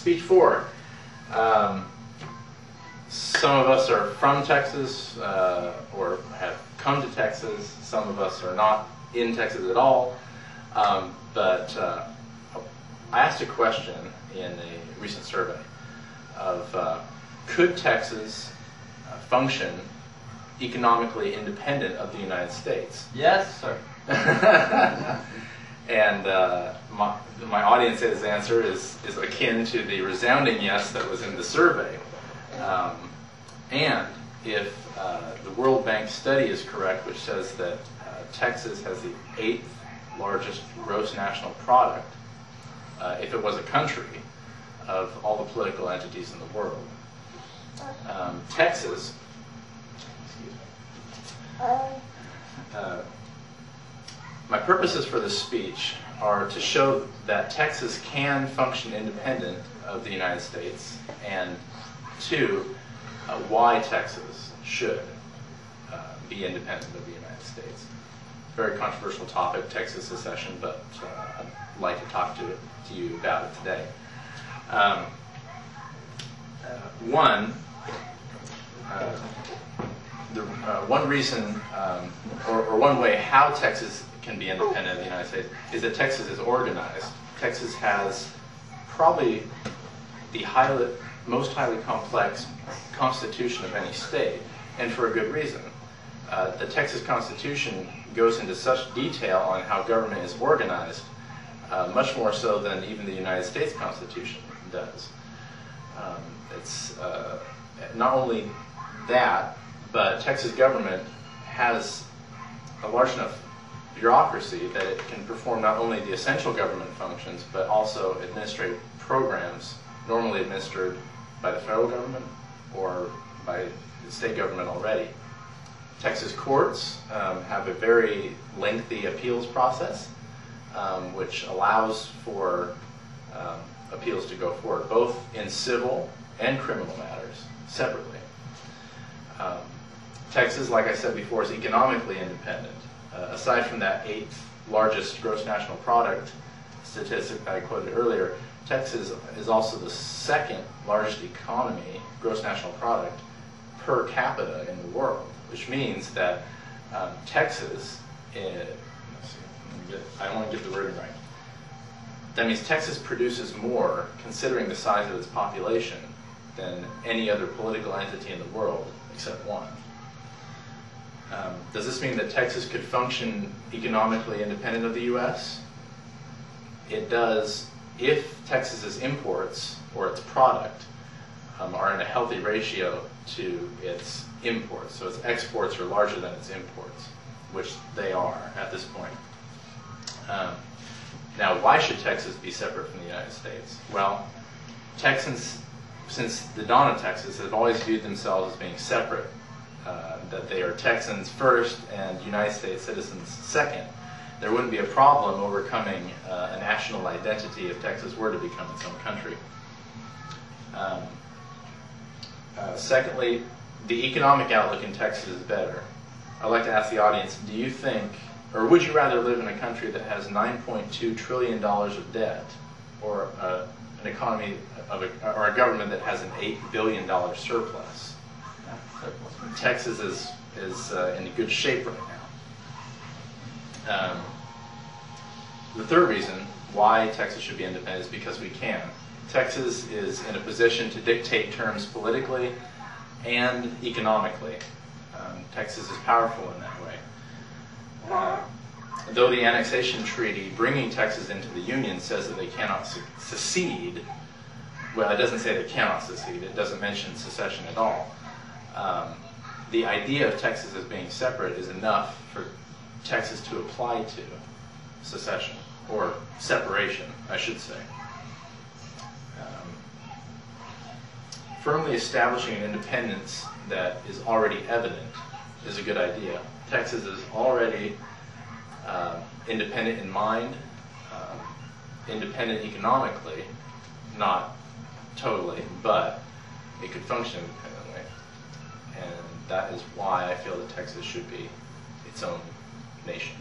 Speech 4. Some of us are from Texas or have come to Texas. Some of us are not in Texas at all. But I asked a question in a recent survey of could Texas function economically independent of the United States? Yes, sir. And my audience's answer is akin to the resounding yes that was in the survey. And if the World Bank study is correct, which says that Texas has the 8th largest gross national product, if it was a country, of all the political entities in the world. Texas, my purposes for this speech are to show that Texas can function independent of the United States, and two, why Texas should be independent of the United States. Very controversial topic, Texas secession, but I'd like to talk to you about it today. One reason, or one way how Texas can be independent of the United States is that Texas is organized. Texas has probably the most highly complex constitution of any state, and for a good reason. The Texas Constitution goes into such detail on how government is organized, much more so than even the United States Constitution does. It's not only that, but Texas government has a large enough bureaucracy that it can perform not only the essential government functions, but also administrate programs normally administered by the federal government or by the state government already. Texas courts have a very lengthy appeals process, which allows for appeals to go forward, both in civil and criminal matters, separately. Texas, like I said before, is economically independent. Aside from that 8th largest gross national product statistic that I quoted earlier, Texas is also the 2nd largest economy, gross national product, per capita in the world, which means that Texas, I want to get the wording right. That means Texas produces more, considering the size of its population, than any other political entity in the world, except one. Does this mean that Texas could function economically independent of the U.S.? It does if Texas's imports, or its product, are in a healthy ratio to its imports. So its exports are larger than its imports, which they are at this point. Now, why should Texas be separate from the United States? Well, Texans, since the dawn of Texas, have always viewed themselves as being separate, that they are Texans first and United States citizens second. There wouldn't be a problem overcoming a national identity if Texas were to become its own country. Secondly, the economic outlook in Texas is better. I'd like to ask the audience, do you think, or would you rather live in a country that has $9.2 trillion of debt, or an economy or a government that has an $8 billion surplus? Texas is in good shape right now. The third reason why Texas should be independent is because we can. Texas is in a position to dictate terms politically and economically. Texas is powerful in that way. Though the annexation treaty bringing Texas into the Union says that they cannot secede, well, it doesn't say they cannot secede. It doesn't mention secession at all. The idea of Texas as being separate is enough for Texas to apply to secession, or separation, I should say. Firmly establishing an independence that is already evident is a good idea. Texas is already independent in mind, independent economically, not totally, but it could function independently. And that is why I feel that Texas should be its own nation.